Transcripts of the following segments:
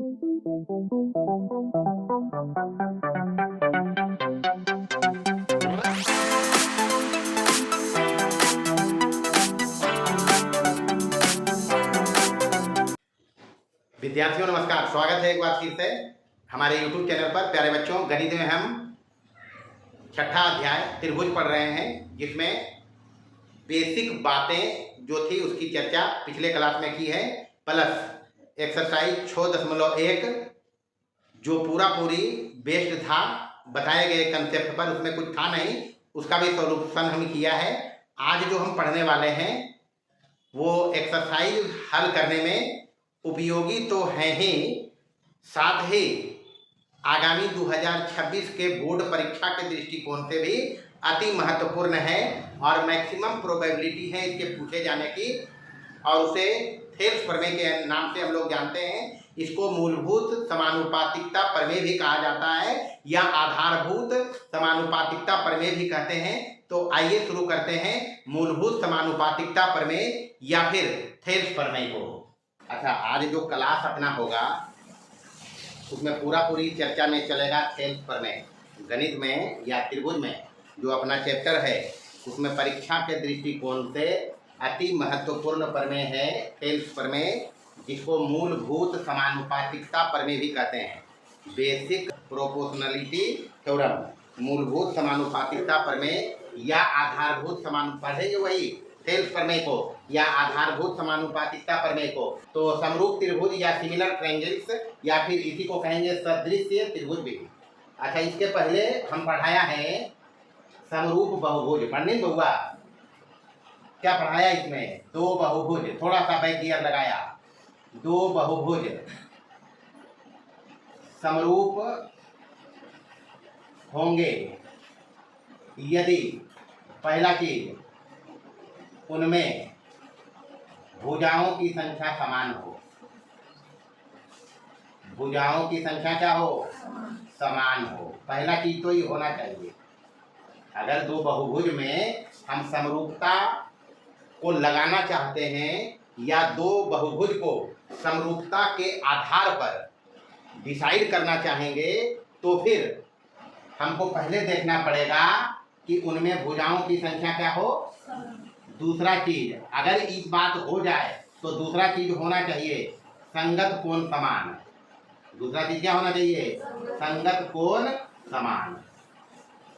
विद्यार्थियों नमस्कार, स्वागत है एक बार फिर से हमारे YouTube चैनल पर। प्यारे बच्चों, गणित में हम छठा अध्याय त्रिभुज पढ़ रहे हैं, जिसमें बेसिक बातें जो थी उसकी चर्चा पिछले क्लास में की है, प्लस एक्सरसाइज 6.1 जो पूरी बेस्ड था बताए गए कंसेप्ट पर, उसमें कुछ था नहीं, उसका भी सॉल्यूशन हम किया है। आज जो हम पढ़ने वाले हैं वो एक्सरसाइज हल करने में उपयोगी तो हैं ही, साथ ही आगामी 2026 के बोर्ड परीक्षा के दृष्टिकोण से भी अति महत्वपूर्ण है और मैक्सिमम प्रोबेबिलिटी है इसके पूछे जाने की। और उसे थेल्स प्रमेय के नाम से हम लोग जानते हैं। इसको मूलभूत समानुपातिकता प्रमेय भी कहा जाता है या आधारभूत समानुपातिकता प्रमेय भी कहते हैं। तो आइए शुरू करते हैं मूलभूत समानुपातिकता प्रमेय या फिर थेल्स प्रमेय को। अच्छा, आज जो क्लास अपना होगा उसमें पूरी चर्चा में चलेगा थेल्स प्रमेय। गणित में या त्रिभुज में जो अपना चैप्टर है उसमें परीक्षा के दृष्टिकोण से अति महत्वपूर्ण प्रमेय है थेल्स प्रमेय, जिसको मूलभूत समानुपातिकता प्रमेय भी कहते हैं। बेसिक प्रोपोर्शनलिटी थ्योरम, मूलभूत समानुपातिकता प्रमेय या आधारभूत पढ़ेंगे वही थेल्स प्रमेय को या आधारभूत समानुपातिकता प्रमेय को। तो समरूप त्रिभुज या सिमिलर ट्रायंगल्स या फिर इसी को कहेंगे सदृश्य त्रिभुज भी। अच्छा, इसके पहले हम पढ़ाया है समरूप बहुभुज। पढ़ने बहुआ क्या पढ़ाया इसमें? दो बहुभुज, थोड़ा सा बैक गियर लगाया। दो बहुभुज समरूप होंगे यदि पहला चीज उनमें भुजाओं की संख्या समान हो। भुजाओं की संख्या क्या हो? समान हो। पहला चीज तो ये होना चाहिए। अगर दो बहुभुज में हम समरूपता को लगाना चाहते हैं या दो बहुभुज को समरूपता के आधार पर डिसाइड करना चाहेंगे तो फिर हमको पहले देखना पड़ेगा कि उनमें भुजाओं की संख्या क्या हो। दूसरा चीज, अगर इस बात हो जाए तो दूसरा चीज होना चाहिए संगत कोण समान। दूसरा चीज क्या होना चाहिए? संगत कोण समान।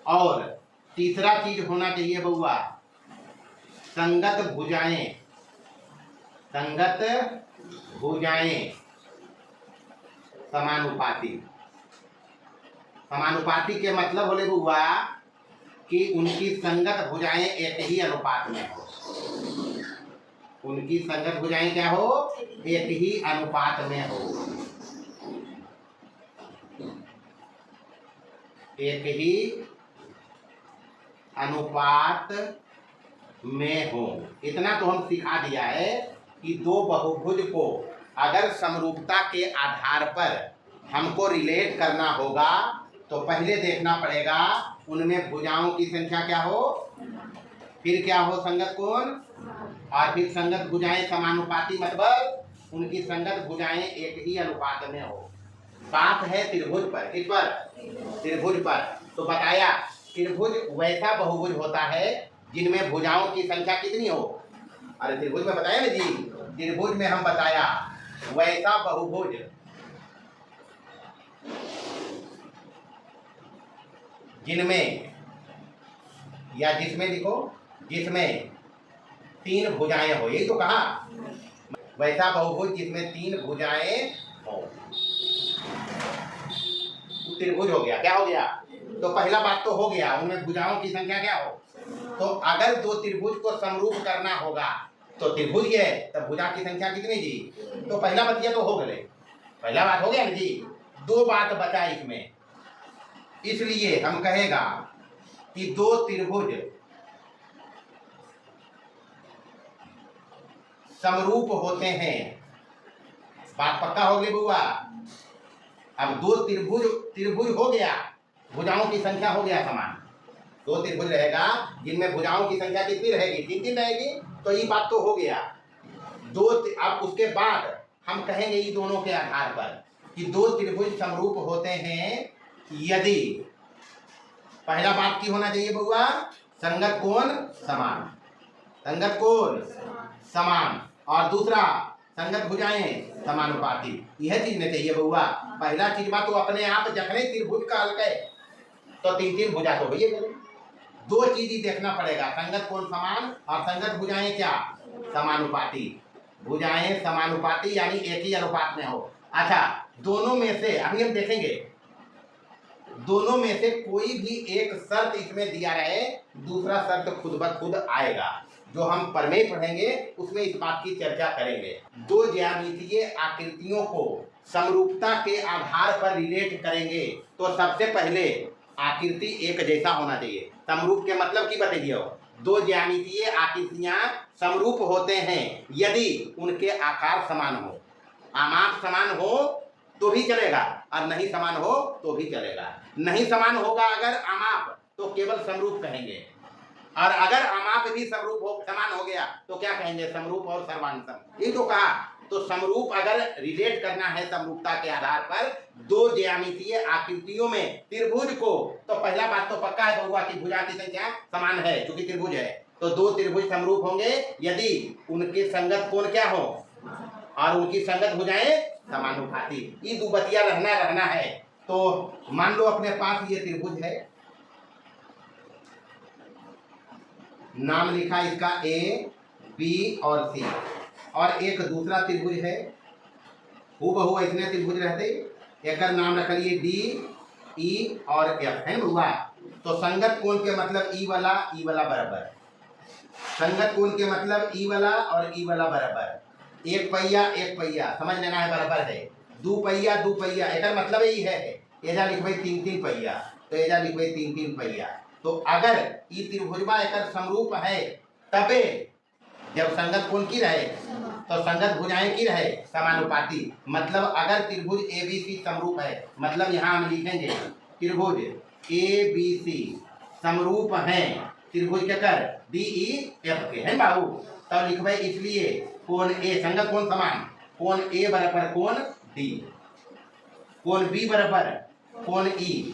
और तीसरा चीज होना चाहिए बउआ संगत भुजाएं। संगत भुजाएं समानुपाती। समानुपाती के मतलब बोले बउआ कि उनकी संगत भुजाएं एक ही अनुपात में हो। उनकी संगत भुजाएं क्या हो? एक ही अनुपात में हो। एक ही अनुपात में हो। इतना तो हम सिखा दिया है कि दो बहुभुज को अगर समरूपता के आधार पर हमको रिलेट करना होगा तो पहले देखना पड़ेगा उनमें भुजाओं की संख्या क्या हो, फिर क्या हो संगत कोण, और फिर संगत भुजाएं समानुपाती मतलब उनकी संगत भुजाएं एक ही अनुपात में हो। बात है त्रिभुज पर। किस पर? त्रिभुज पर। तो बताया त्रिभुज वैसा बहुभुज होता है जिनमें भुजाओं की संख्या कितनी हो। अरे त्रिभुज में बताया ना जी, त्रिभुज में हम बताया वैसा बहुभुज जिनमें या जिसमें लिखो जिसमें तीन भुजाएं हो। यही तो कहा, वैसा बहुभुज जिसमें तीन भुजाएं हो त्रिभुज हो गया। क्या हो गया? तो पहला बात तो हो गया उनमें भुजाओं की संख्या क्या हो। तो अगर दो त्रिभुज को समरूप करना होगा तो त्रिभुज है तब भुजा की संख्या कितनी जी? तो पहला बतिया तो हो गए, पहला बात हो गया ना जी। दो बात बचा इसमें, इसलिए हम कहेगा कि दो त्रिभुज समरूप होते हैं। बात पक्का हो गई बुआ। अब दो त्रिभुज हो गया, भुजाओं की संख्या हो गया समान। दो त्रिभुज रहेगा जिनमें भुजाओं की संख्या कितनी रहेगी? तीन तीन रहेगी। तो ये बात तो हो गया दो। अब उसके बाद हम कहेंगे ये दोनों के आधार पर कि दो त्रिभुज समरूप होते हैं यदि पहला बात की होना चाहिए बउआ, संगत कोण समान, संगत कोण समान, और दूसरा संगत भुजाएं समानुपाती। यह चीज नहीं चाहिए बउआ। पहला चीज बात तो अपने आप जखने त्रिभुज का हल है तो तीन तीन भुजा तो भैया करो, दो चीज ही देखना पड़ेगा, संगत कोण समान और संगत भुजाएं क्या समानुपाती। भुजाएं समानुपाती यानी एक ही अनुपात में हो। अच्छा, दोनों में से अभी हम देखेंगे, दोनों में से कोई भी एक शर्त इसमें दिया रहे, दूसरा शर्त खुद ब खुद आएगा। जो हम प्रमेय पढ़ेंगे उसमें इस बात की चर्चा करेंगे। दो ज्यामितीय आकृतियों को समरूपता के आधार पर रिलेट करेंगे तो सबसे पहले आकृति एक जैसा होना चाहिए। समरूप के मतलब की बताइए, दो ज्यामितीय आकृतियां समरूप होते हैं यदि उनके आकार समान हो। आमाप समान हो तो भी चलेगा और नहीं समान हो तो भी चलेगा। नहीं समान होगा अगर आमाप तो केवल समरूप कहेंगे, और अगर आमाप भी समरूप हो समान हो गया तो क्या कहेंगे, समरूप और सर्वांतम। ये तो कहा। तो समरूप अगर रिलेट करना है समरूपता के आधार पर दो ज्यामितीय आकृतियों में त्रिभुज को, तो पहला बात तो पक्का है बउआ कि भुजा की संख्या समान है, क्योंकि त्रिभुज है। तो दो त्रिभुज समरूप होंगे यदि उनके संगत कोण क्या हो और उनकी संगत भुजाएं समानुपाती। ये दुबतिया रहना है। तो मान लो अपने पास ये त्रिभुज है, नाम लिखा इसका ए बी और सी, और एक दूसरा त्रिभुज है हूबहू ऐसने त्रिभुज रहते, एक नाम रख लिए डी ई और एफ है बउआ। तो संगत कोण के मतलब ई वाला बराबर, संगत कोण के मतलब ई वाला और ई वाला बराबर, एक पहिया समझ लेना है बराबर है, दो पहिया एक मतलब यही है, एजा लिखबे तीन तीन पहिया तो एजा लिखबे तीन तीन पहिया। तो अगर ये त्रिभुजवा एक समरूप है तबे जब संगत कोण की रहे तो संगत भुजाएं की रहे समानुपाती। मतलब अगर त्रिभुज ए बी सी समरूप है, मतलब यहाँ हम लिखेंगे त्रिभुज ए बी सी समरूप हैं त्रिभुज के कर डी ई एफ के, है बाबू। तब लिखबे इसलिए कोण ए संगत कोण समान, कोण ए बराबर कोण डी, कोण बी बराबर कोण ई,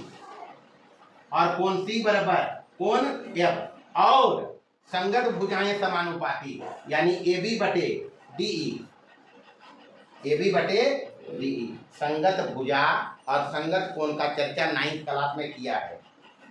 और कोण सी बराबर कोण एफ, और संगत भुजाएं समानुपाती यानी ए बी बटे डी ई। संगत भुजा और संगत कोण का चर्चा 9th क्लास में किया है।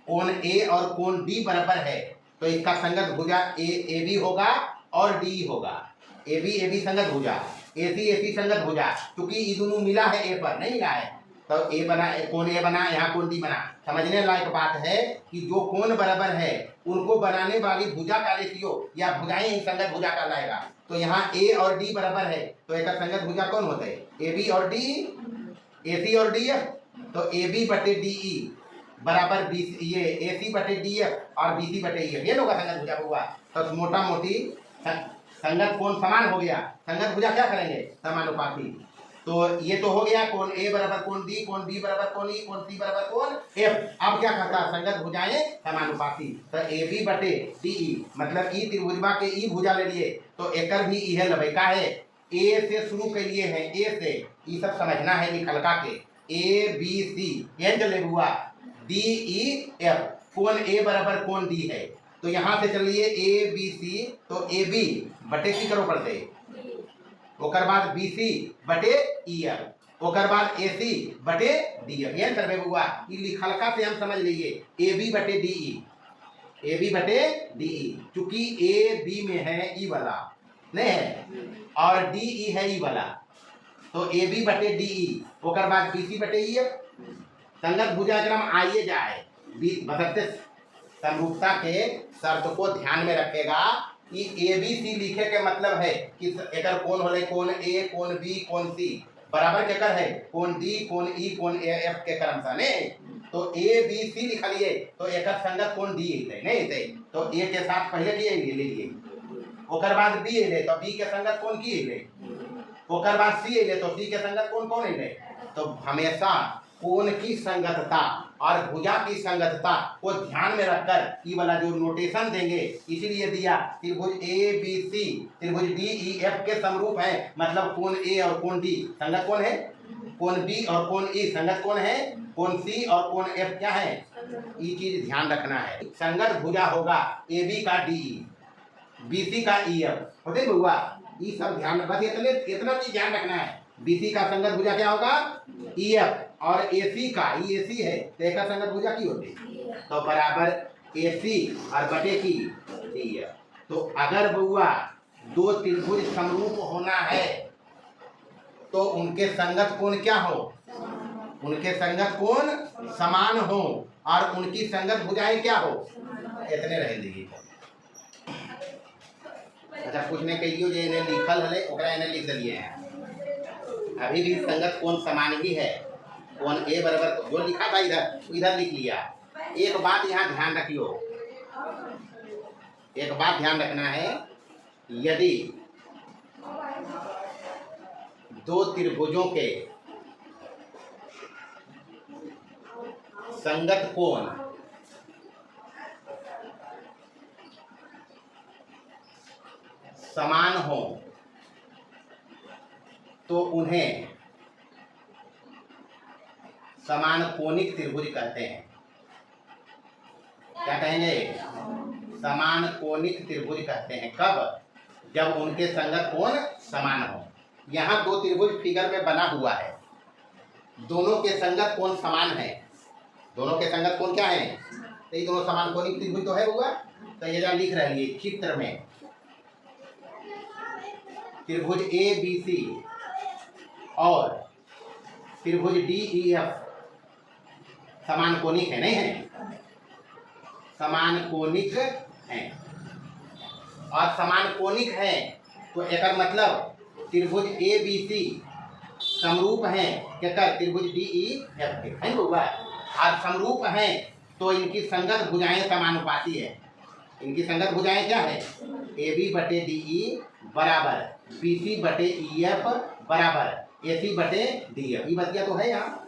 कोण ए और कोण डी बराबर है तो इसका संगत भुजा ए बी होगा और डी होगा। ए बी संगत भुजा, ए सी संगत भुजा, क्योंकि ये दोनों मिला है ए पर, नहीं मिला है तो ए बना, कोण ए बना, यहाँ कोण डी बना। समझने लायक बात है कि जो कोण बराबर है उनको बनाने वाली भुजा का रेशियो या भुजाएं ही संगत भुजा का लाएगा। तो यहाँ ए और डी बराबर है तो एक संगत भुजा कौन होता है, ए बी और डी, ए सी और डी एफ। तो ए बी बटे डी ई बराबर बी, ये ए सी बटे डी एफ और बी सी बटे ई एफ, ये लोग संगत भुजा हुआ। तो मोटा मोटी संगत कोण समान हो गया, संगत भुजा क्या करेंगे समानुपाती। तो ये तो हो गया कोण ए बराबर कोण डी, कोण बी बराबर कोण ई, कोण सी बराबर कोण एफ। अब क्या करता है, संगत भुजाएं समानुपाती। तो ए बी बटे डी ई मतलब ई त्रिभुजवा के ई भुजा ले लिए तो एकर भी ई है लबे का है, ए से शुरू के लिए है, ए से ये सब समझना है निकलका के, ए बी सी ये चले हुआ डी ई एफ, कोण ए बराबर कोण डी है। तो यहाँ से चलिए ए बी सी, तो ए बी बटे सी करो पड़ते, ओकर बाद बी सी बटे ई एफ, ओकर बाद ए सी बटे डी एफ। ये करबे बुआ, ई लिखलका से हम समझ लीजिए ए बी बटे डी ई, ए बी बटे डी ई, चूंकि ए बी में है ई वाला नहीं है और डी ई है ई वाला, तो ए बी बटे डी ई, ओकर बाद बी सी बटे ई एफ। संगत भुजा क्रम आइए जाए बशर्ते समरूपता के शर्त को ध्यान में रखेगा कि ए बी सी लिखे के मतलब है कि एकर कोण होले कोण ए, कोण बी, कोण सी बराबर केकर है कोण डी, कोण ई, कोण एफ के क्रम से ने। तो ए बी सी लिख लिए तो एकर संगत कोण डी है नहीं थे, तो ए के साथ पहले किए ले लिए, ओकर बाद बी ले तो बी के संगत कोण की ले, ओकर बाद सी ले तो सी के संगत कोण कौन ले। तो हमेशा कोण की संगतता और भुजा की संगतता को ध्यान में रखकर ये वाला जो नोटेशन देंगे, इसीलिए दिया त्रिभुज ए बी सी त्रिभुज डी ई एफ के समरूप है, मतलब कोण ए और कोण डी संगत कौन है कोण बी और कोण ई संगत कोण है, कोण सी और कोण एफ क्या है, ये चीज ध्यान रखना है। संगत भुजा होगा ए बी का डी ई, बी सी का ई एफ, होते हुआ ये सब ध्यान, बस इतना चीज ध्यान रखना है। बी सी का संगत भुजा क्या होगा, ई एफ, और ए सी का, ई ए सी है तो एक संगत भुजा की होती, तो बराबर ए सी और बटे की ई एफ। तो अगर बउआ दो त्रिभुज समरूप होना है तो उनके संगत कोण क्या हो, उनके संगत कोण समान हो और उनकी संगत भुजाएं क्या हो, इतने रह दीजिए। अच्छा, कुछ ने कहियो जो इन्हें लिखल है ओकरा इन्हें लिख दिए हैं, अभी भी संगत कोण समान ही है, कोण ए बराबर जो लिखा था इधर लिख लिया। एक बात यहाँ ध्यान रखियो, एक बात ध्यान रखना है, यदि दो त्रिभुजों के संगत कोण समान हो तो उन्हें समान कोणिक त्रिभुज कहते हैं। क्या कहेंगे, समान कोणिक त्रिभुज कहते हैं। कब, जब उनके संगत कोण समान हो। यहाँ दो त्रिभुज फिगर में बना हुआ है, दोनों के संगत कोण समान है, दोनों के संगत कोण क्या है, तो ये दोनों समान कोणिक त्रिभुज तो है हुआ। तो ये लिख रही है चित्र में, त्रिभुज ए बी सी और त्रिभुज डी ई एफ समान कोणिक है, नहीं है, समान कोणिक है। और समान कोणिक है तो एक मतलब त्रिभुज ए बी सी समरूप हैं क्या, त्रिभुज डी ई एफ के है होगा, और समरूप हैं तो इनकी संगत भुजाएं समानुपाती है। इनकी संगत भुजाएं क्या है, ए बी बटे डी ई बराबर बी सी बटे ई एफ बराबर ए सी बटे डी एफ। ये बतिया तो है यहाँ,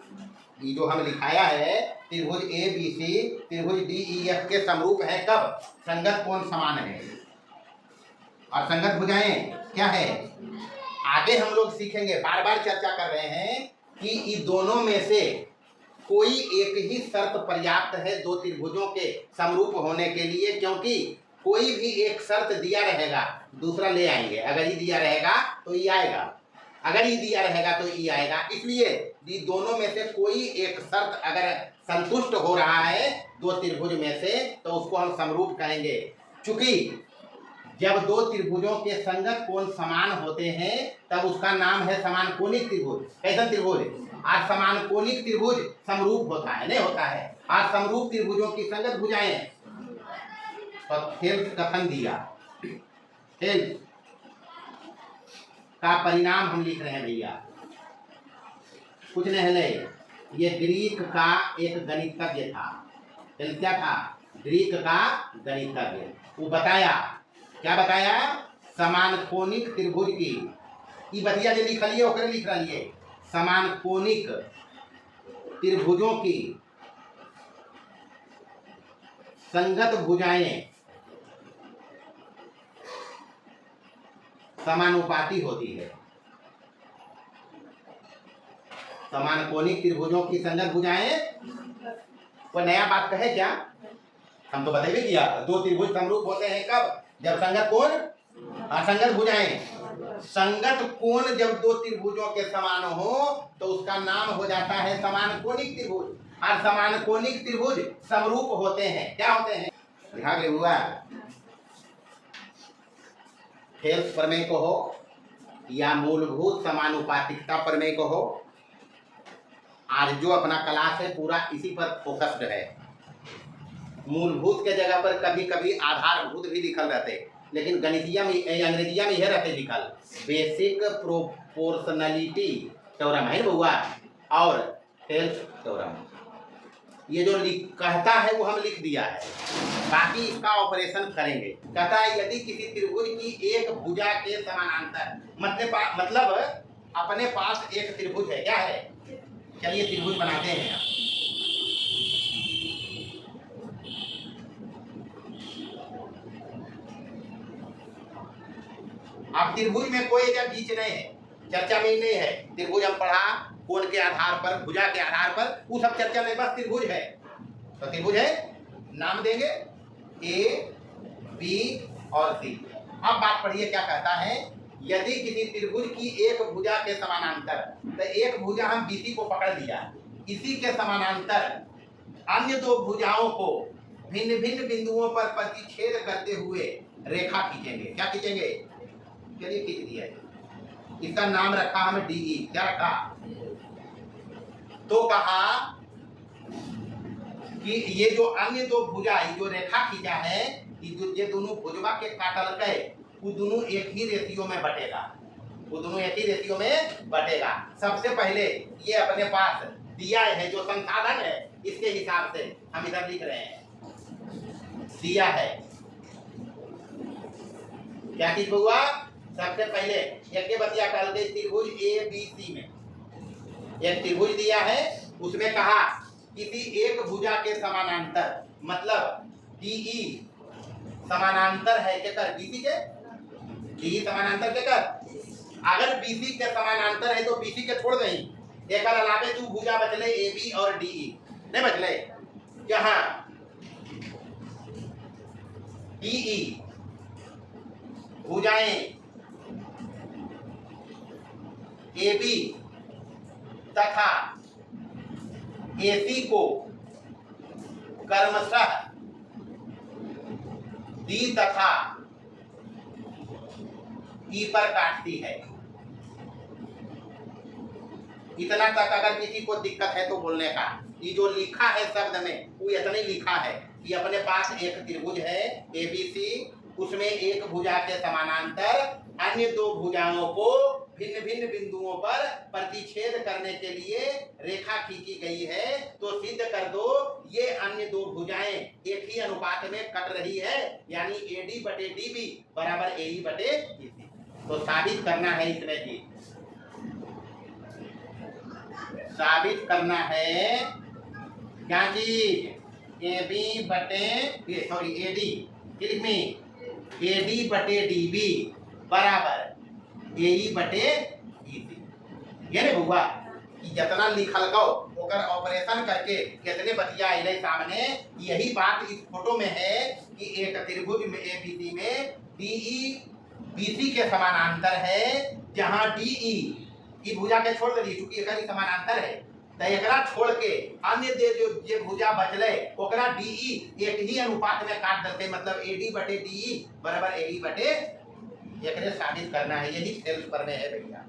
ये जो हम लिखाया है त्रिभुज ए बी सी त्रिभुज डी ई एफ के समरूप है कब, संगत कोण समान है और संगत भुजाएं क्या है। आगे हम लोग सीखेंगे, बार बार चर्चा कर रहे हैं कि इन दोनों में से कोई एक ही शर्त पर्याप्त है दो त्रिभुजों के समरूप होने के लिए, क्योंकि कोई भी एक शर्त दिया रहेगा दूसरा ले आएंगे। अगर ये दिया रहेगा तो ये आएगा, अगर ये दिया रहेगा तो ये आएगा। इसलिए ये दोनों में से कोई एक शर्त अगर संतुष्ट हो रहा है दो त्रिभुज में से तो उसको हम समरूप कहेंगे। चूंकि जब दो त्रिभुजों के संगत कोण समान होते हैं तब उसका नाम है समान कोणिक त्रिभुज। कैसा त्रिभुज, आज समान कोणिक त्रिभुज समरूप होता है, नहीं होता है। आज समरूप त्रिभुजों की संगत भुजाएं, तो खेल कथन दिया, खेल का परिणाम हम लिख रहे हैं भैया, कुछ नहीं है। ये ग्रीक का एक गणितज्ञ था, क्या था, ग्रीक का गणितज्ञ। वो बताया, क्या बताया, समान कोणिक त्रिभुज की ये बतिया जो लिख लिए ओकरे लिख रही है, समान कोणिक त्रिभुजों की संगत भुजाएं समानुपाती होती है। समान कोणिक त्रिभुजों की संगत भुजाएं, कोई नया बात कहे क्या, हम तो बता भी दिया। दो त्रिभुज समरूप होते हैं कब, जब संगत कोण और संगत भुजाएं, संगत कोण जब दो त्रिभुजों के समान हो तो उसका नाम हो जाता है समान कोणिक त्रिभुज। और समान कोणिक त्रिभुज समरूप होते हैं, क्या होते हैं, ध्यान ले हुआ, हेल्स प्रमेय को हो या मूलभूत समानुपातिकता प्रमेय को हो। आज जो अपना क्लास है पूरा इसी पर फोकस्ड है। मूलभूत के जगह पर कभी कभी आधारभूत भी लिखल रहते, लेकिन गणितिया में अंग्रेजिया में यह रहते लिखल बेसिक प्रोपोर्शनलिटी थ्योरम है बउआ और हेल्स थ्योरम। ये जो कहता है वो हम लिख दिया है, बाकी इसका ऑपरेशन करेंगे। कहता है यदि किसी त्रिभुज की एक भुजा के समानांतर, मतलब अपने पास एक त्रिभुज है, क्या है, चलिए त्रिभुज बनाते हैं। अब त्रिभुज में कोई बीच नहीं है, चर्चा में नहीं है। त्रिभुज हम पढ़ा कोण के आधार पर, भुजा के आधार पर, वो सब चर्चा नहीं, बस त्रिभुज है तो त्रिभुज है, नाम देंगे ए बी और सी। अब बात पढ़िए क्या कहता है, यदि किसी त्रिभुज की एक भुजा के समानांतर, तो एक भुजा हम बीसी को पकड़ लिया, इसी के समानांतर अन्य दो भुजाओं को भिन्न भिन्न बिंदुओं पर प्रतिच्छेद करते हुए रेखा खींचेंगे। क्या खींचेंगे? चलिए खींच दिया, इसका नाम रखा हमें डीई। क्या रखा? तो कहा कि ये जो अन्य दो भुजा, जो रेखा खींचा है, ये दोनों भुजवा के काटल गए, वो दोनों एक ही रेशियो में बटेगा, वो दोनों एक ही रेशियो में बटेगा। सबसे पहले ये अपने पास दिया है जो संसाधन है, इसके हिसाब से हम इधर लिख रहे हैं, दिया है क्या चीज हुआ? सबसे पहले एक बतिया डाल गई त्रिभुज ए बी सी में, एक त्रिभुज दिया है, उसमें कहा किसी एक भुजा के समानांतर, मतलब डीई समानांतर है के कर बीसी के, डीई समानांतर के कर, अगर बीसी के समानांतर है तो बीसी के छोड़ दई, एक अलावे तू भुजा बचले ए बी और डीई, नहीं बचले यहाँ डीई भुजाएं ए बी तथा एसी को क्रमशः डी तथा ई पर काटती है। इतना तक अगर किसी को दिक्कत है तो बोलने का, ये जो लिखा है शब्द में वो इतना ही लिखा है कि अपने पास एक त्रिभुज है एबीसी, उसमें एक भुजा के समानांतर अन्य दो भुजाओं को भिन्न भिन्न बिंदुओं पर प्रतिच्छेद करने के लिए रेखा खींची गई है, तो सिद्ध कर दो ये अन्य दो भुजाएं एक ही अनुपात में कट रही है, यानी एडी बटे डीबी बराबर एई बटे ईसी। तो साबित करना है इसमें की, साबित करना है क्या चीज? ए बी बटे सॉरी एडी, लिख में एडी बटे डीबी बराबर एई बटे ईसी। ये नहीं हुआ कि जितना लिखल गो ओकर ऑपरेशन करके कितने बतिया अइले सामने। यही बात इस फोटो में है कि एक त्रिभुज में एबीसी में डीई बीसी के समानांतर है, जहां डीई की भुजा के छोड़ दी क्योंकि एक ही समानांतर है, तो एकरा छोड़ के अन्य दे जो ये भुजा बचले ओकरा डीई एक ही अनुपात में काट देते, मतलब एडी बटे डीई बराबर एई बटे, एकरे साबित करना है, यही सेल्स पर में है भैया।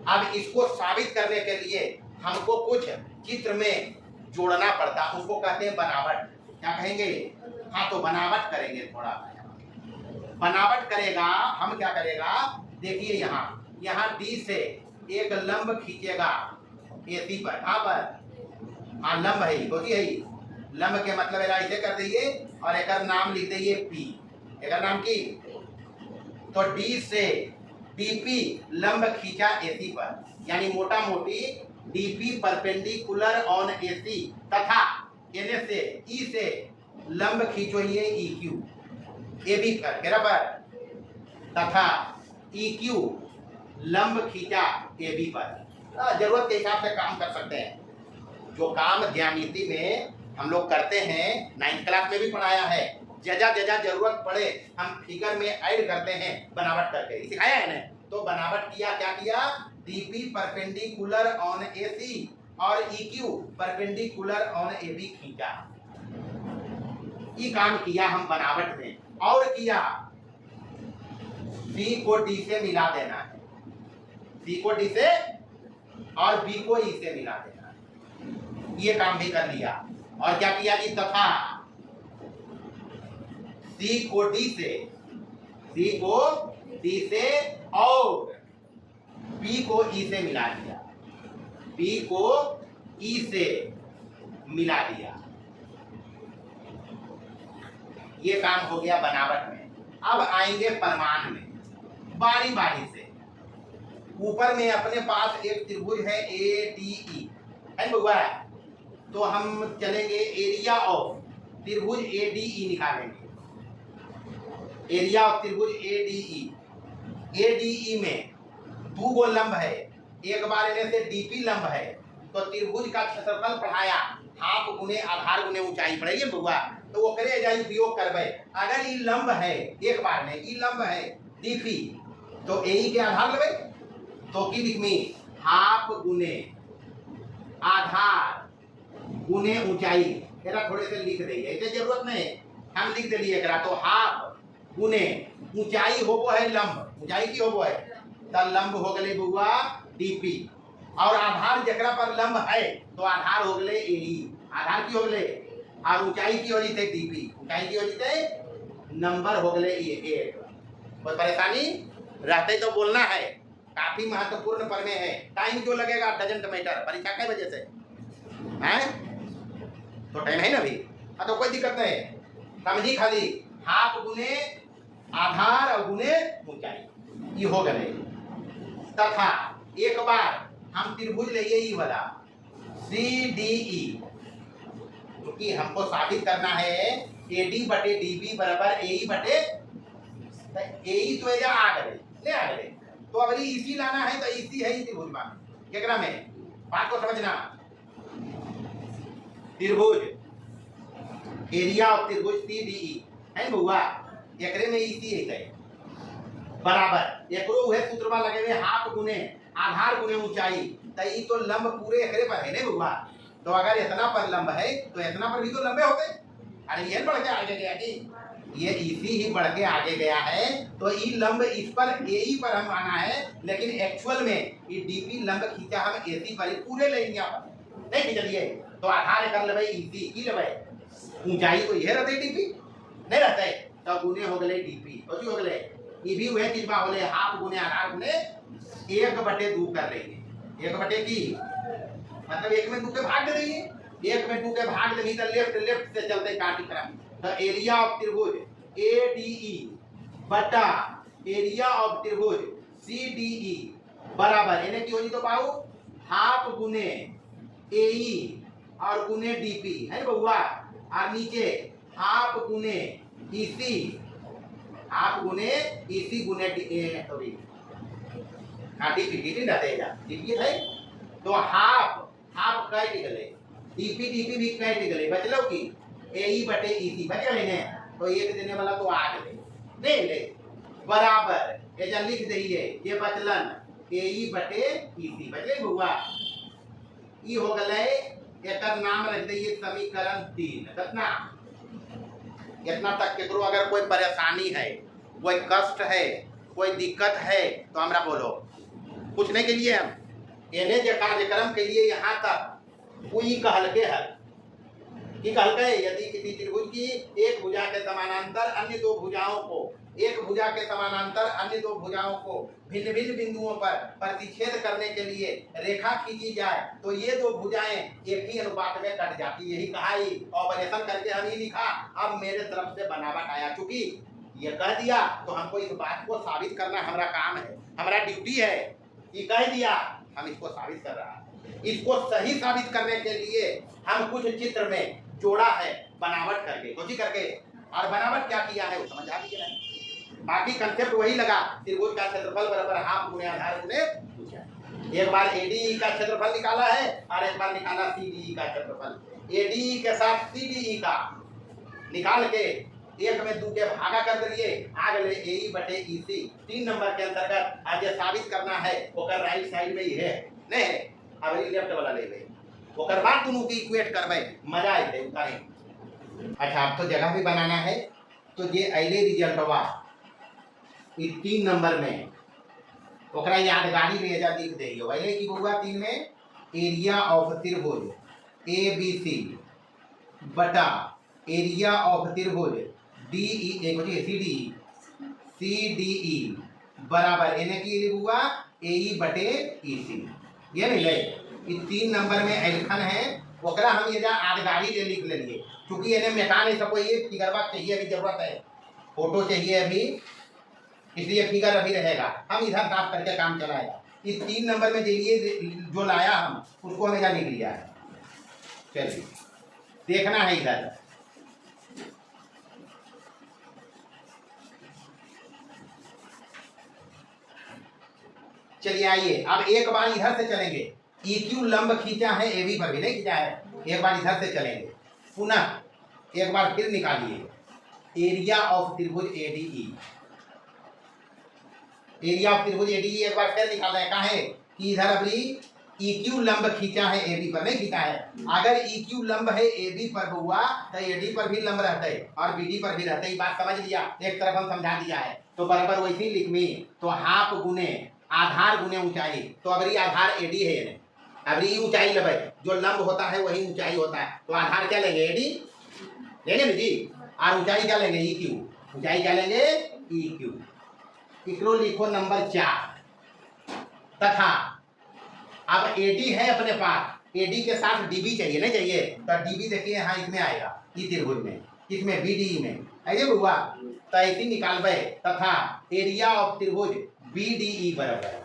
अब इसको साबित करने के लिए हमको कुछ चित्र में जोड़ना पड़ता, उसको कहते हैं बनावट। क्या कहेंगे? हाँ, तो बनावट करेंगे, थोड़ा बनावट करेगा। हम क्या करेगा? देखिए यहाँ डी से एक लंब खींचेगा एसी पर, कहाँ पर? हाँ, लंब है, होती है लंब के मतलब ऐसे कर दीजिए और एक नाम लिख दीजिए पी, एक नाम की, तो डी से डीपी लंब खींचा एसी पर, यानी मोटा मोटी डीपी परपेंडिकुलर ऑन एसी, तथा एन से ई से लंब खींचो ये EQ एबी पर बराबर, तथा EQ लंब खींचा एबी पर। जरूरत के हिसाब से काम कर सकते हैं, जो काम ज्यामिति में हम लोग करते हैं, 9th क्लास में भी पढ़ाया है, जजा जरूरत पड़े हम फिगर में ऐड करते हैं बनावट करके, सिखाया है ना। तो बनावट किया, क्या किया? डीपी परपेंडिकुलर ऑन एसी और EQ परपेंडिकुलर ऑन एबी खींचा, ये काम किया हम बनावट में। और किया सी को डी से मिला देना है, सी को डी से और बी को ई से मिला देना है, ये काम भी कर लिया। और क्या किया जी? तथा सी को डी से और बी को ई से मिला दिया, बी को ई से मिला दिया, ये काम हो गया बनावट में। अब आएंगे परिमाण में, बारी बारी से। ऊपर में अपने पास एक त्रिभुज है ADE है ना, तो हम चलेंगे एरिया ऑफ त्रिभुज ADE निकालेंगे, एरिया ऑफ त्रिभुज ADE। ADE में दो गो लंब है, एक बार इन्हें से डीपी लंब है तो त्रिभुज का क्षेत्रफल पढ़ाया हाफ गुने आधार गुने ऊंचाई पढ़ाइए बउआ, तो वो करे जाई उपयोग करबे। अगर ई लंब है एक बार में ई लंब है डीपी तो एई के आधार लेबे तो की लिखमी हाफ गुने आधार गुने ऊंचाई। एकरा थोड़े से लिख देइए, एके जरूरत नहीं हम लिख देलिए एकरा। तो हाफ गुने ऊंचाई होबो है लंब, ऊंचाई की होबो है त लंब हो गले बउआ डीपी, और आधार जकरा पर लंब है तो आधार हो गले एई, आधार की हो गले, और ऊंचाई की हो जते डीपी, ऊंचाई की हो जते नंबर हो गले ये एक। कोई परेशानी रहते तो बोलना है, काफी महत्वपूर्ण प्रमेय है। टाइम जो लगेगा डजंट मैटर, परीक्षा के वजह से हैं तो टाइम है ना अभी, हाँ तो कोई दिक्कत नहीं, समझी खाली हाफ गुने आधार और गुने ऊंचाई ये हो गए। तथा एक बार हम त्रिभुज लिए ई वाला CDE, क्योंकि हमको साबित करना है AD बटे DB बराबर AE बटे AE तो एजा आ गए ले आ गए, तो अगर इसी लाना है तो इसी है त्रिभुज में केकरा में बात को समझना। त्रिभुज एरिया ऑफ त्रिभुज CDE है बउआ, एकरे में इसी है बराबर एकरो उहे सूत्रवा लगे हुए हाफ गुने आधार गुने ऊंचाई, तो ई तो लंब पूरे एकरे पर है ने बउआ, तो अगर इतना पर लंब है तो इतना पर भी तो लंबे होते। अरे ये बढ़ के आगे गया जी, ये इसी ही बढ़ के आगे गया है, तो ई लंब इस पर एई पर हम आना है, लेकिन एक्चुअल में ये डीपी लंब खींचा हम एसी पर पूरे लाइन पर नहीं खींचलिए, तो आधार कर लेबे इसी की लेबे, ऊंचाई तो ये रहते डीपी नहीं रहते, तो गुने हो गए डीपी तो जी हो गए ये भी वह चीज बा होले हाफ गुने आधार गुने 1/2 कर लेंगे। 1/2 की मतलब 1 में 2 के भाग दे देंगे, 1 में 2 के भाग देंगे तो लेफ्ट लेफ्ट से चलते काटी क्रम, तो एरिया ऑफ त्रिभुज ADE बटा एरिया ऑफ त्रिभुज CDE बराबर इन्हें की होगी तो पाऊ हाफ गुने AE और गुने DP है ना बउआ, और नीचे हाफ गुने EC, हाफ गुने EC गुने सॉरी डीपी डीपी रहते जा डीपी है, तो हाफ हाफ कट गले डीपी डीपी भी कट गले बचलो की AE बटे EC बच गए ने, तो एक देने वाला तो आ गए नहीं ले बराबर ये जल्दी लिख दइए ये बचलन AE बटे EC बचले बउआ, ई हो गले एकर नाम रख दइए समीकरण 3। कितना इतना तक केकरो अगर कोई परेशानी है, कोई कष्ट है, कोई दिक्कत है तो हमरा बोलो, पूछने के लिए हम एने जे कार्यक्रम के लिए यहाँ तक कोई कहलके है कि कहलके यदि किसी त्रिभुज की एक भुजा के समानांतर अन्य दो भुजाओं को, एक भुजा के समानांतर अन्य दो भुजाओं को भिन्न भिन्न बिंदुओं पर प्रतिच्छेद करने के लिए रेखा खींची जाए तो ये दो भुजाएं एक ही अनुपात में कट जाती, यही कहा ही ऑपरेशन करके हम ही लिखा। अब मेरे तरफ से बनावट आया, चूंकि ये कह दिया तो हमको इस बात को साबित करना हमारा काम है, हमारा ड्यूटी है, ये कह दिया हम इसको साबित कर रहा है। इसको सही साबित करने के लिए हम कुछ चित्र में जोड़ा है बनावट करके कोशिश करके, और बनावट क्या किया है वो समझ आ गया है, बाकी कंसेप्ट वही लगा त्रिभुज का क्षेत्रफल बराबर हाफ गुने आधार गुने ऊंचाई। एक बार ADE का क्षेत्रफल निकाला है और एक बार निकाला CDE का क्षेत्रफल, ADE के साथ CDE का निकाल के 1 में 2 के भागा कर दिए आ गए AE बटे EC। 3 नंबर के अंतर्गत आज ये साबित करना है ओकर राइट साइड में ही है नहीं है, अब ये लेफ्ट वाला ले ले ओकर बाद दोनों की इक्वेट करबे मजा आइते उतारे। अच्छा अब तो जगह भी बनाना है, तो ये अइले रिजल्टवा इस 3 नंबर में ओकरा यादगारी में एजा लिख दे अइले की बउआ 3 में एरिया ऑफ त्रिभुज ABC बटा एरिया ऑफ त्रिभुज CDE बराबर इन्हें की बउआ AE बटे EC, ये नहीं ले इस 3 नंबर में एलखन है ओकरा हम ये यादगारी ले लिख लेंगे, क्योंकि इन्हें मेटा नहीं सको, ये फिगरवा चाहिए अभी जरूरत है, फोटो चाहिए अभी, इसलिए फिगर अभी रहेगा, हम इधर साफ करके काम चलाएगा। इस 3 नंबर में जो लाया हम उसको हमें लिख लिया है, चलिए देखना है इधर। चलिए आइए अब एक बार इधर से चलेंगे। EQ लंब खींचा है AB पर भी, नहीं खींचा है, एक बार इधर से चलेंगे, पुनः एक बार फिर निकालिए एरिया ऑफ त्रिभुज ADE। एरिया ऑफ त्रिभुज ADE एक बार फिर निकाल रहे हैं। कहाँ है कि इधर अभी EQ लंब खींचा है AB पर, नहीं खींचा है। अगर EQ लंब है AB पर हुआ तो AD पर भी लंब रहता है और BD पर भी रहता है। ये बात समझ लिया, एक तरफ हम समझा दिया है तो बराबर वैसे लिख में, तो हाफ गुने आधार गुने ऊंचाई। तो अबरी आधार AD है, यानी अबरी ऊंचाई लेबे, जो लंब होता है वही ऊंचाई होता है। तो आधार क्या लेंगे AD लेंगे जी, और ऊंचाई क्या लेंगे EQ, ऊंचाई क्या लेंगे EQ। इकरो लिखो नंबर 4 तथा अब AD है अपने पास, AD के साथ DB चाहिए, नहीं चाहिए, तो DB देखिए यहाँ इसमें आएगा, ई त्रिभुज में, इसमें BDE में आइए हुआ, तो ऐसे निकालबे तथा एरिया ऑफ त्रिभुज BDE बराबर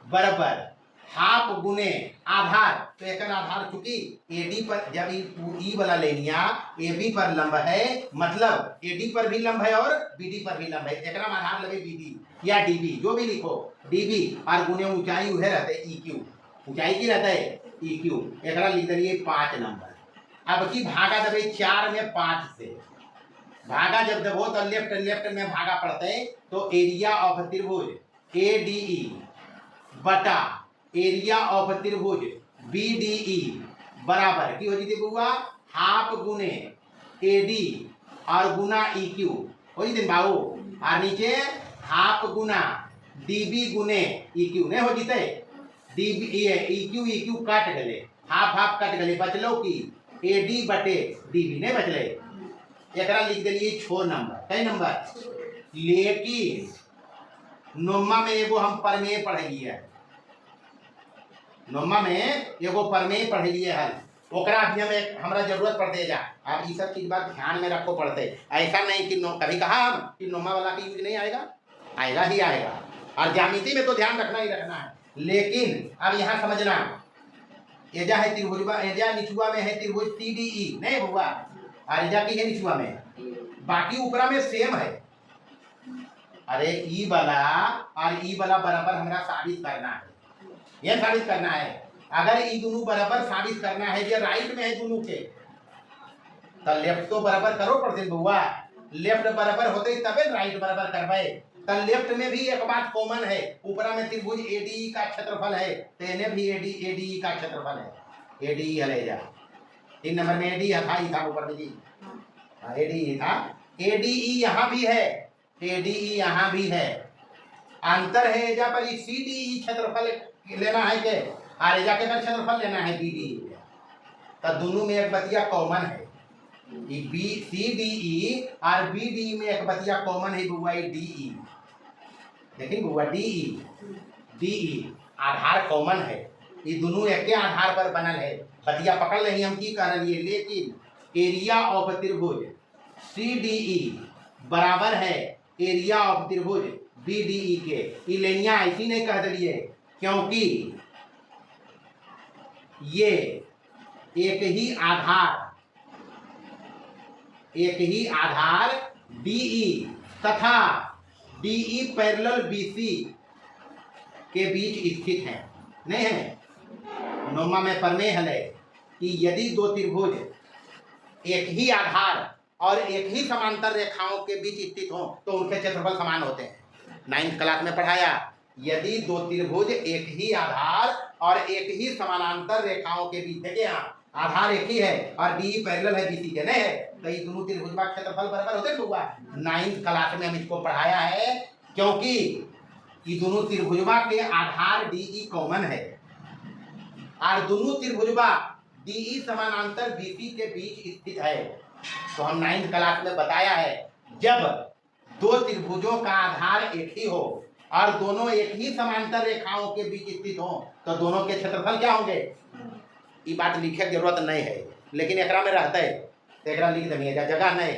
बराबर हाफ गुने आधार। तो एक आधार चूंकि AD पर जब ई वाला लेनिया AB पर लंब है, मतलब AD पर भी लंब है और BD पर भी लंब है, एक आधार लगे BD या DB, जो भी लिखो DB, और गुने ऊंचाई उहे रहते EQ, ऊंचाई की रहता है EQ, एक लिख दिए 5 नंबर। अब की भागा दबे 4 में 5 से भागा जब दबो तो लेफ्ट लेफ्ट में भागा पड़ते हैं, तो एरिया ऑफ त्रिभुज ADE बटा एरिया ऑफ त्रिभुज BDE बराबर की हो जाती बुआ हाफ गुने AD और गुना EQ हो जाती बाबू, और नीचे हाफ गुना DB गुने EQ नहीं हो जीते, DB EQ काट गले, हाफ हाफ कट गले, बचलो की AD बटे DB नहीं बचले, एक लिख दिए 6 नंबर। कई नंबर, लेकिन नोमा में एगो हम प्रमेय पढ़ लिए, नोमा में एगो प्रमेय पढ़ लिए हल, ओकरा भी हमें हमरा जरूरत पड़ते जा। आप ये सब चीज बात ध्यान में रखो पड़ते, ऐसा नहीं कि कभी कहा हम कि नोमा वाला की यूज नहीं आएगा, आएगा ही आएगा, और ज्यामिति में तो ध्यान रखना ही रखना है। लेकिन अब यहाँ समझना, एजा है त्रिभुज, एजा निचुआ में है त्रिभुज CDE नहीं हुआ, और एजा की है निचुआ में, बाकी ऊपरा में सेम है। अरे ई वाला और ई वाला बराबर हमरा साबित करना है, यह साबित करना है। अगर ई दोनों बराबर साबित करना है, ये राइट में है दोनों के, तो लेफ्ट तो बराबर करो परसेंट बुआ, लेफ्ट बराबर होते तबे राइट बराबर करवाए। तो लेफ्ट में भी एक बात कॉमन है, ऊपरा में त्रिभुज ADE का क्षेत्रफल है, तो इन्हें भी ADE का क्षेत्रफल है, ADE हले जा 3 नंबर में ADE था, ही था ऊपर में जी, ADE था, ADE यहाँ भी है, ADE यहाँ भी है, अंतर है एजा पर CDE क्षेत्रफल लेना है के, और एजा के क्षेत्रफल लेना है BDE, तो दोनों में एक बतिया कॉमन है, CDE और BDE में एक बतिया कॉमन है बुआ DE, देखिए बुआ DE आधार कॉमन है, ये दोनों एक आधार पर बनल है, बतिया पकड़ ले हम की कर रही है। लेकिन एरिया ऑफ त्रिभुज CDE बराबर है एरिया ऑफ त्रिभुज BDE के, ये लेनिया ऐसी नहीं कह दिए, क्योंकि ये एक ही आधार DE तथा DE पैरेलल BC के बीच स्थित है, नहीं है। नोमा में प्रमेय है कि यदि दो त्रिभुज एक ही आधार और एक ही समांतर रेखाओं के बीच स्थित हो तो उनके क्षेत्रफल समान होते हैं। 9th क्लास में पढ़ाया, यदि दो त्रिभुज एक ही आधार और एक ही समानांतर रेखाओं के बीच, देखिए यहाँ आधार एक ही है और DE पैरेलल है BC के, नहीं है, तो ये दोनों त्रिभुज का क्षेत्रफल बराबर होते हुआ 9th क्लास में हम इसको पढ़ाया है, क्योंकि ये दोनों त्रिभुजवा के आधार DE कॉमन है और दोनों त्रिभुजवा DE समानांतर BC के बीच स्थित है। तो हम 9th क्लास में बताया है, जब दो त्रिभुजों का आधार एक ही हो और दोनों एक ही समांतर रेखाओं के बीच स्थित हो तो दोनों के क्षेत्रफल क्या होंगे। ये बात लिखे की जरूरत नहीं है, लेकिन एकरा में रहता है तो एकरा लिख देंगे, जगह नहीं,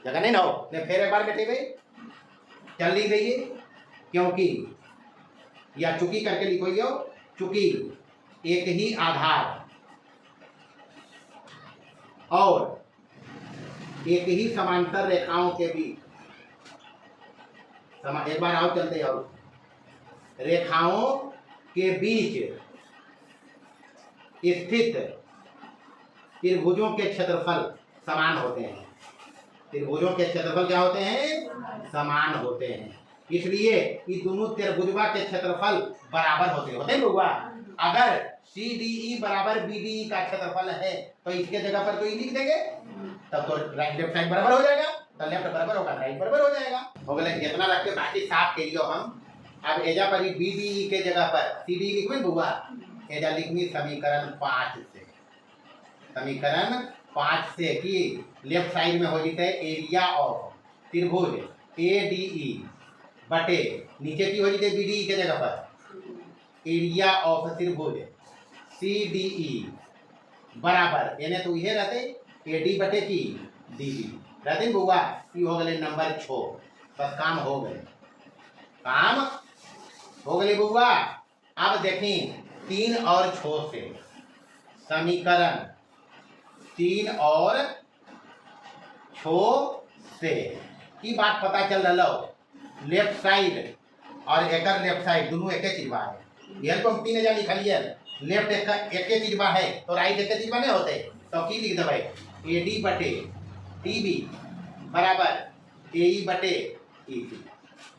जगह नहीं ना हो, फिर एक बार बैठे गई चल लिख गई, क्योंकि या चूंकि करके लिखो, चूंकि एक ही आधार और एक ही समांतर रेखाओं के बीच, एक बार आओ चलते और रेखाओं के बीच स्थित त्रिभुजों के क्षेत्रफल समान होते हैं। त्रिभुजों के क्षेत्रफल क्या होते हैं? समान होते हैं। इसलिए ये दोनों त्रिभुजवा के क्षेत्रफल बराबर होते हैं बउआ। अगर CDE बराबर BDE का क्षेत्रफल है तो इसके जगह पर तो ये लिख देंगे, तब तो राइट लेफ्ट साइड बराबर हो जाएगा, तो लेफ्ट बराबर होगा राइट बराबर हो जाएगा। हो गया, जितना रख के बाकी साफ के लिए हम अब एजा पर BDE के जगह पर CDE लिखबे बउआ। एजा लिखनी समीकरण 5 से, समीकरण 5 से कि लेफ्ट साइड में हो जाते एरिया ऑफ त्रिभुज ADE बटे नीचे की हो जाते BDE के जगह पर एरिया ऑफ त्रिभुज CDE बराबर यानी तो ये रहते AD बटे की DB रहते बउआ। ये हो गए नंबर 6। बस काम हो गए, काम हो गए बउआ। अब देखें 3 और 6 से समीकरण 3 और 6 से की बात पता चल रहा। लेफ्ट साइड और एक लेफ्ट साइड दोनों एक चीज बा है। ये तो हम 3000 लिखलिए, लेफ्ट एक चीज बा है तो राइट एक चीज बा नहीं होते, तो की लिख देवे AD बटे DB बराबर AE बटे EC।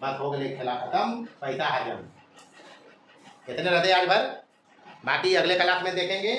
बस हो गए, खेला खत्म, पैसा हजम। कितने रहते आज भर, बाकी अगले क्लास में देखेंगे।